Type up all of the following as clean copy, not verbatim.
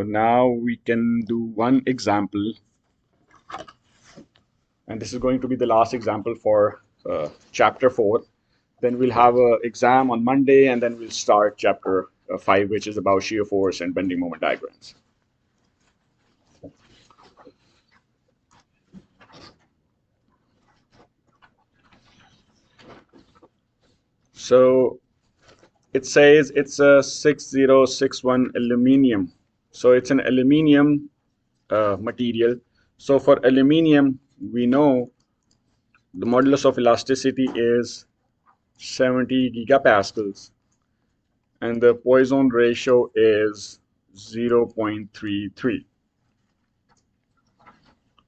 now we can do one example, and this is going to be the last example for chapter 4. Then we'll have an exam on Monday, and then we'll start chapter 5, which is about shear force and bending moment diagrams. So it says it's a 6061 aluminum. So it's an aluminum material. So for aluminum, we know the modulus of elasticity is 70 gigapascals, and the Poisson ratio is 0.33.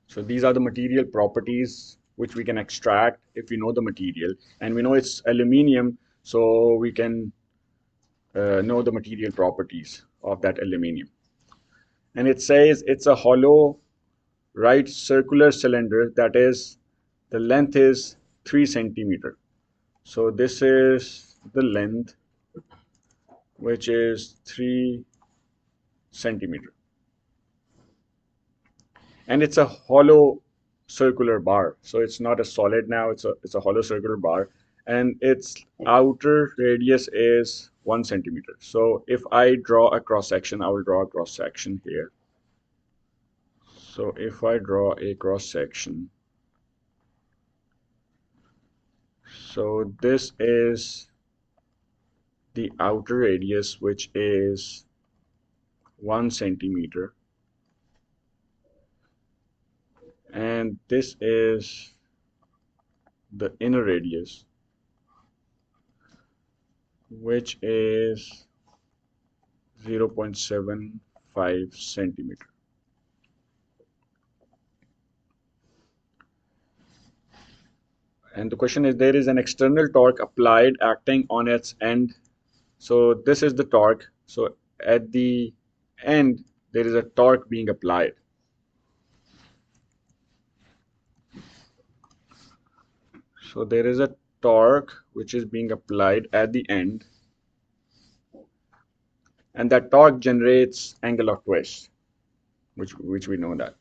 So these are the material properties which we can extract if we know the material, and we know it's aluminum, so we can know the material properties of that aluminum. And it says it's a hollow right circular cylinder, that is, the length is 3 centimeter. So this is the length, which is 3 centimeter. And it's a hollow circular bar. So it's not a solid now, it's a hollow circular bar. And its outer radius is 1 centimeter. So if I draw a cross section, I will draw a cross section here. So if I draw a cross section, so this is the outer radius, which is 1 centimeter, and this is the inner radius, which is 0.75 centimeter. And the question is, there is an external torque applied acting on its end. So this is the torque. So at the end, there is a torque being applied. So there is a torque which is being applied at the end, and that torque generates angle of twist, which we know that.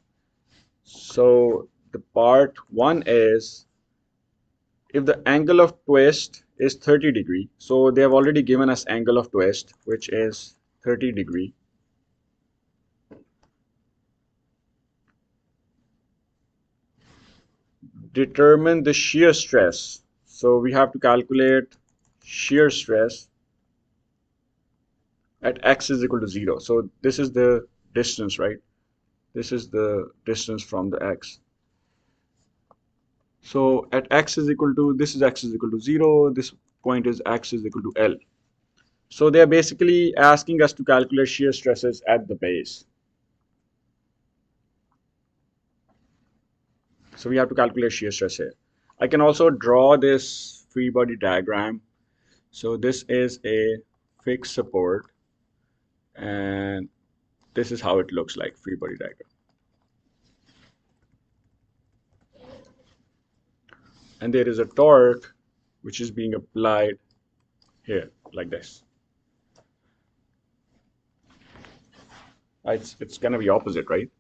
So the part 1 is, if the angle of twist is 30 degree, so they have already given us angle of twist, which is 30 degree. Determine the shear stress. So we have to calculate shear stress at x is equal to 0. So this is the distance, right? This is the distance from the x. So at x is equal to, this is x is equal to 0, this point is x is equal to L. So they are basically asking us to calculate shear stresses at the base. So we have to calculate shear stress here. I can also draw this free body diagram. So this is a fixed support, and this is how it looks like, free body diagram. And there is a torque which is being applied here, like this. It's going to be opposite, right?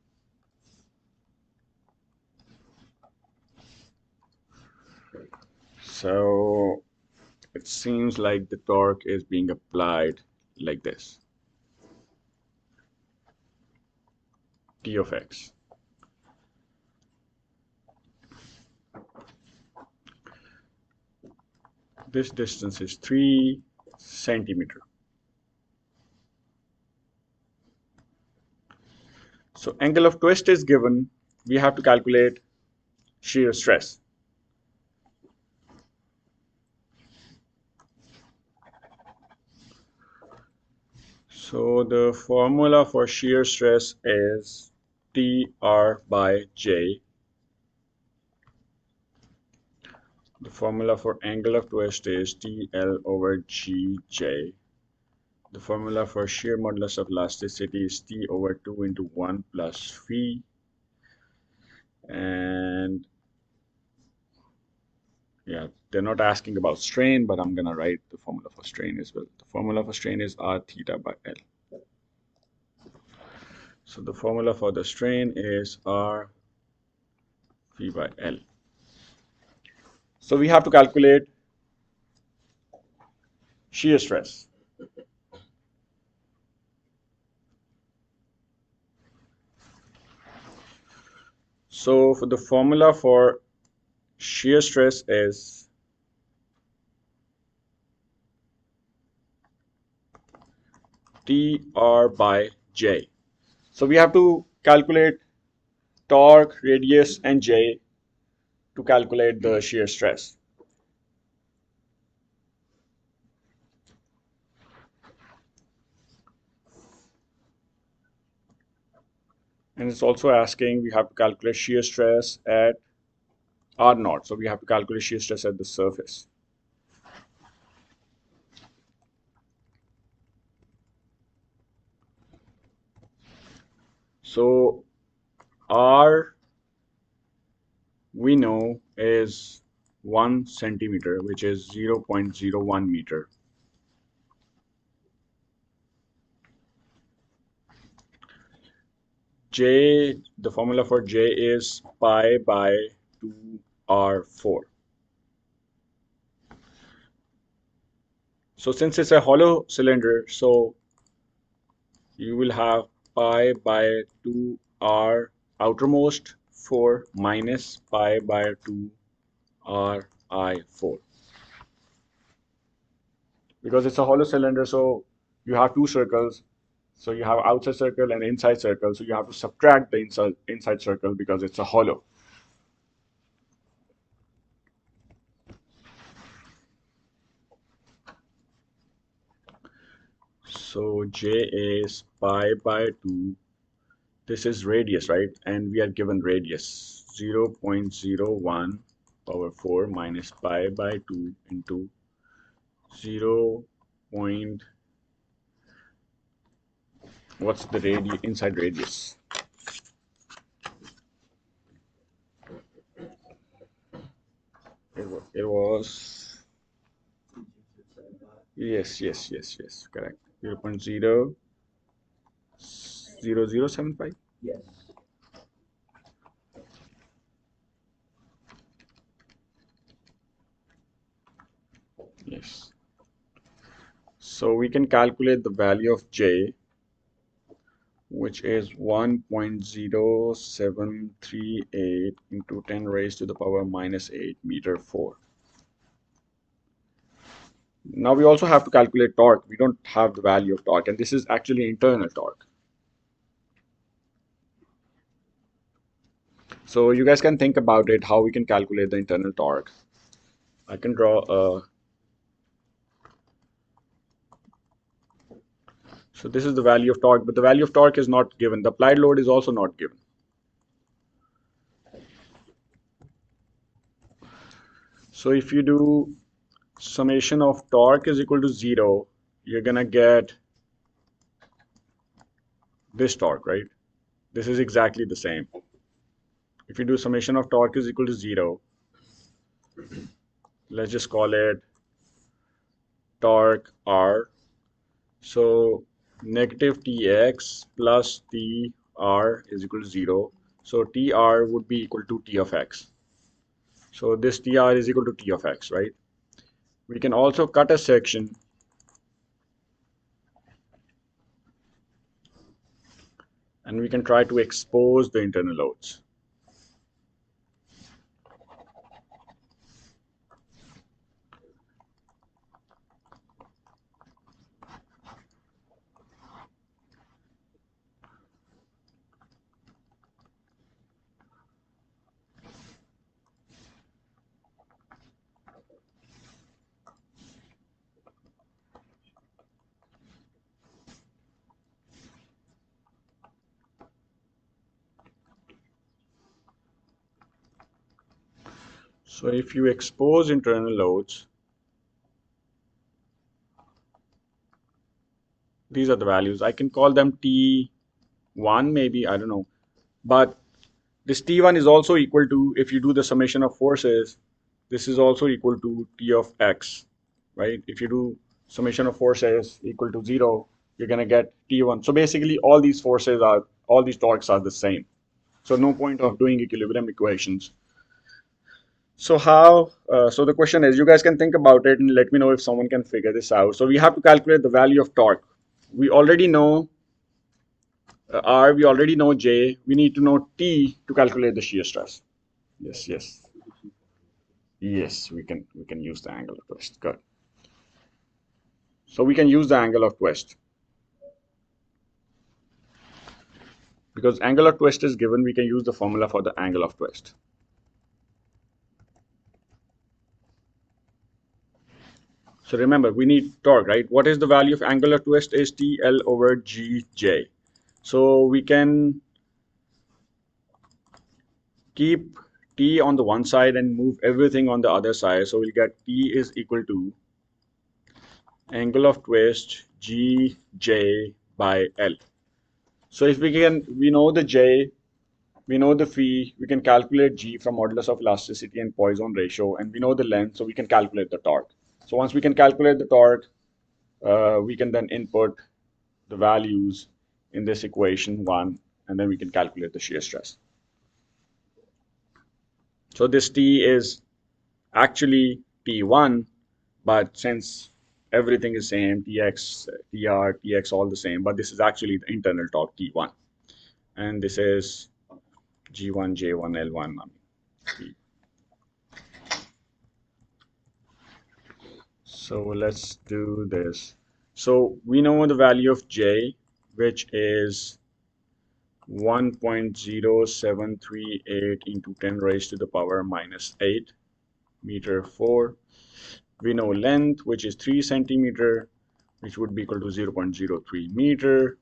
So it seems like the torque is being applied like this, T of x. This distance is 3 centimeter. So angle of twist is given. We have to calculate shear stress. So the formula for shear stress is TR by J. The formula for angle of twist is TL over GJ. The formula for shear modulus of elasticity is T over 2 into 1 plus phi. And yeah, they're not asking about strain, but I'm going to write the formula for strain as well. The formula for strain is R theta by L. So the formula for the strain is R V by L. So we have to calculate shear stress. So for the formula for shear stress is TR by J. So we have to calculate torque, radius, and J to calculate the shear stress. And it's also asking we have to calculate shear stress at R naught. So we have to calculate shear stress at the surface. So R we know is 1 centimeter, which is 0.01 meter. J, the formula for J is pi by 2R4. So since it's a hollow cylinder, so you will have pi by 2R outermost 4 minus pi by 2RI4. Because it's a hollow cylinder, so you have two circles. So you have outside circle and inside circle. So you have to subtract the inside circle because it's a hollow. So J is pi by 2. This is radius, right? And we are given radius 0.01 power 4 minus pi by 2 into 0. What's the inside radius? It was yes, correct. 0.0075. Yes. Yes. So we can calculate the value of J, which is 1.0738 into 10 raised to the power minus 8 meter 4. Now we also have to calculate torque. We don't have the value of torque, and this is actually internal torque. So you guys can think about it, how we can calculate the internal torque. I can draw a. So this is the value of torque, but the value of torque is not given. The applied load is also not given. So if you do summation of torque is equal to 0, you're gonna get this torque, right? This is exactly the same. If you do summation of torque is equal to 0, let's just call it torque R. So negative Tx plus Tr is equal to 0. So Tr would be equal to T of x. So this Tr is equal to T of x, right? We can also cut a section and we can try to expose the internal loads. So if you expose internal loads, these are the values. I can call them T1 maybe, I don't know. But this T1 is also equal to, if you do the summation of forces, this is also equal to T of x, right? If you do summation of forces equal to 0, you're going to get T1. So basically all these forces are all these torques are the same. So no point of doing equilibrium equations. So so the question is, you guys can think about it and let me know if someone can figure this out. So we have to calculate the value of torque. We already know R, we already know J. We need to know T to calculate the shear stress. Yes, yes. Yes, we can use the angle of twist. Good. So we can use the angle of twist. Because angle of twist is given, we can use the formula for the angle of twist. So remember, we need torque, right? What is the value of angular twist? Is TL over GJ. So we can keep T on the one side and move everything on the other side. So we'll get T is equal to angle of twist GJ by L. So if we know the J, we know the phi, we can calculate G from modulus of elasticity and Poisson ratio, and we know the length, so we can calculate the torque. So once we can calculate the torque, we can then input the values in this equation 1, and then we can calculate the shear stress. So this T is actually T1, but since everything is same, Tx, Tr, Tx all the same, but this is actually the internal torque T1. And this is G1, J1, L1. So let's do this. So we know the value of J, which is 1.0738 into 10 raised to the power minus 8 meter 4. We know length, which is 3 centimeter, which would be equal to 0.03 meter.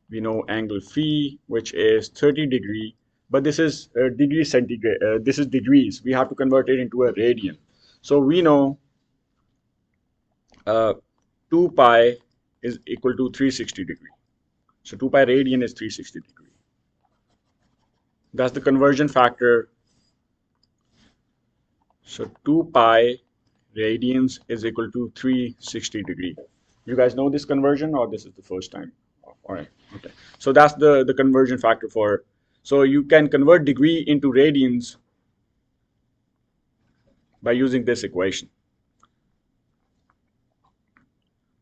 We know angle phi, which is 30 degree, but this is degree centigrade. This is degrees. We have to convert it into a radian. So we know 2 pi is equal to 360 degree. So 2 pi radian is 360 degree. That's the conversion factor. So 2 pi radians is equal to 360 degree. You guys know this conversion, or this is the first time? All right, okay. So that's the conversion factor for, so you can convert degree into radians by using this equation.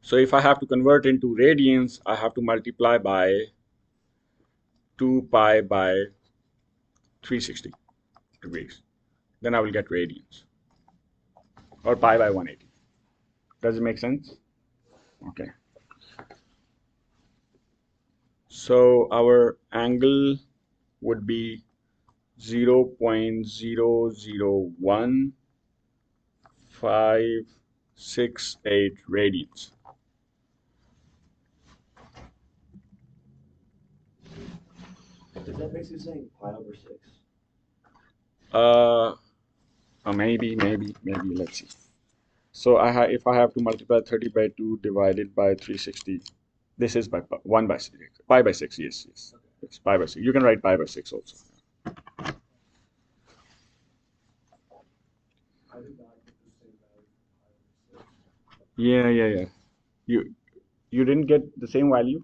So if I have to convert into radians, I have to multiply by 2 pi by 360 degrees. Then I will get radians, or pi by 180. Does it make sense? Okay. So our angle would be 0.001568 radians. Does that basically saying pi over 6? Maybe. Let's see. So if I have to multiply 30 by 2 divided by 360, this is by 1 by 6, pi by 6. Yes. It's pi by 6. You can write pi by 6 also. Yeah. You didn't get the same value?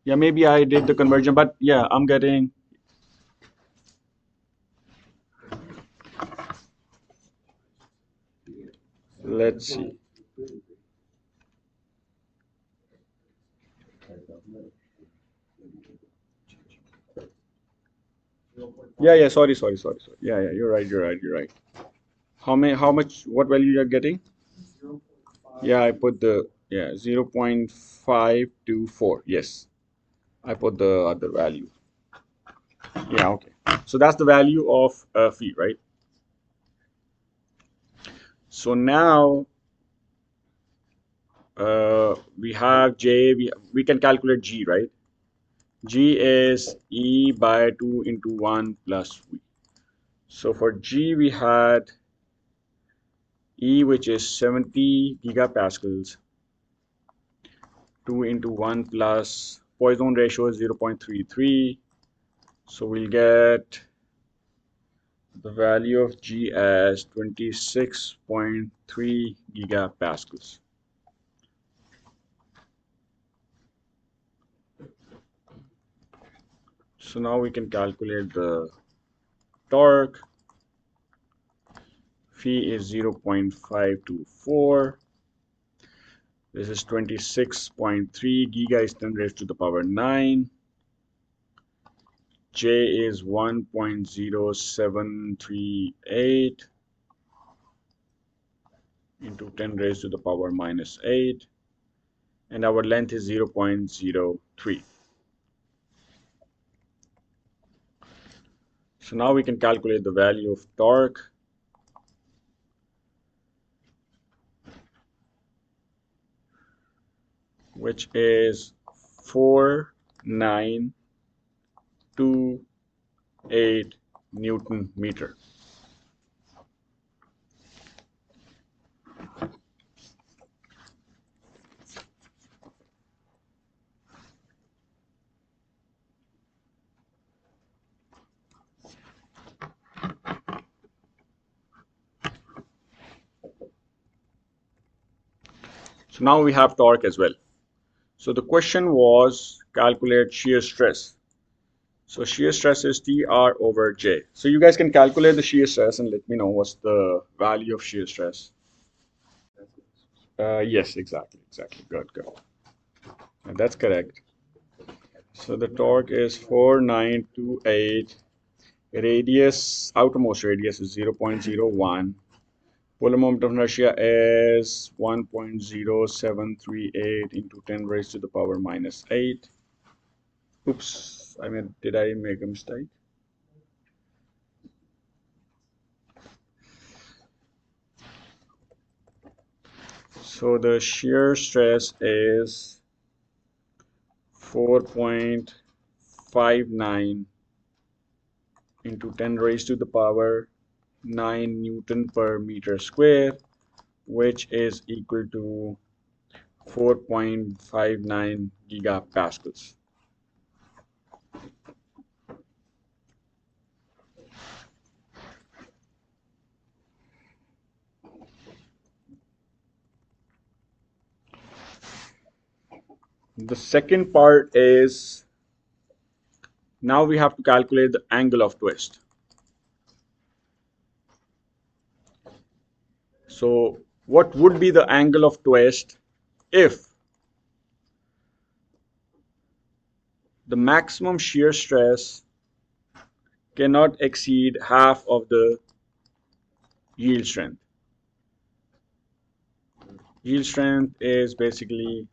Yeah, maybe I did the conversion, but yeah, I'm getting. Let's see. Yeah. Sorry. Yeah. You're right. How much? What value you're getting? Yeah, I put the 0.524. Yes, I put the other value. Yeah, okay. So that's the value of phi, right? So now we have J. We can calculate G, right? G is E by 2 into 1 plus V. So for G we had E, which is 70 gigapascals, 2 into 1 plus Poisson ratio is 0.33. So we'll get the value of G as 26.3 gigapascals. So now we can calculate the torque. Phi is 0.524. This is 26.3 giga is 10 raised to the power 9. J is 1.0738 into 10 raised to the power minus 8. And our length is 0.03. So now we can calculate the value of torque. Which is 4928 Newton meter. So now we have torque as well. So the question was calculate shear stress. So shear stress is TR over J. So you guys can calculate the shear stress and let me know what's the value of shear stress. Yes, exactly. Good. And that's correct. So the torque is 4928. Radius, outermost radius is 0.01. Polar moment of inertia is 1.0738 into 10 raised to the power minus 8. Oops, did I make a mistake? So the shear stress is 4.59 into 10 raised to the power 9 Newton per meter square, which is equal to 4.59 gigapascals. The second part is now we have to calculate the angle of twist. So what would be the angle of twist if the maximum shear stress cannot exceed half of the yield strength? Yield strength is basically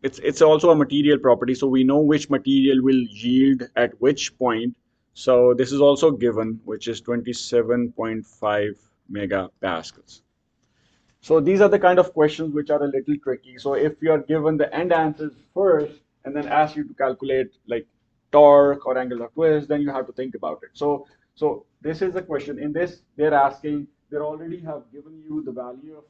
it's also a material property, so we know which material will yield at which point. So this is also given, which is 27.5 megapascals. So these are the kind of questions which are a little tricky. So if you are given the end answers first and then ask you to calculate like torque or angle of twist, then you have to think about it. So this is the question. In this, they're asking, they already have given you the value of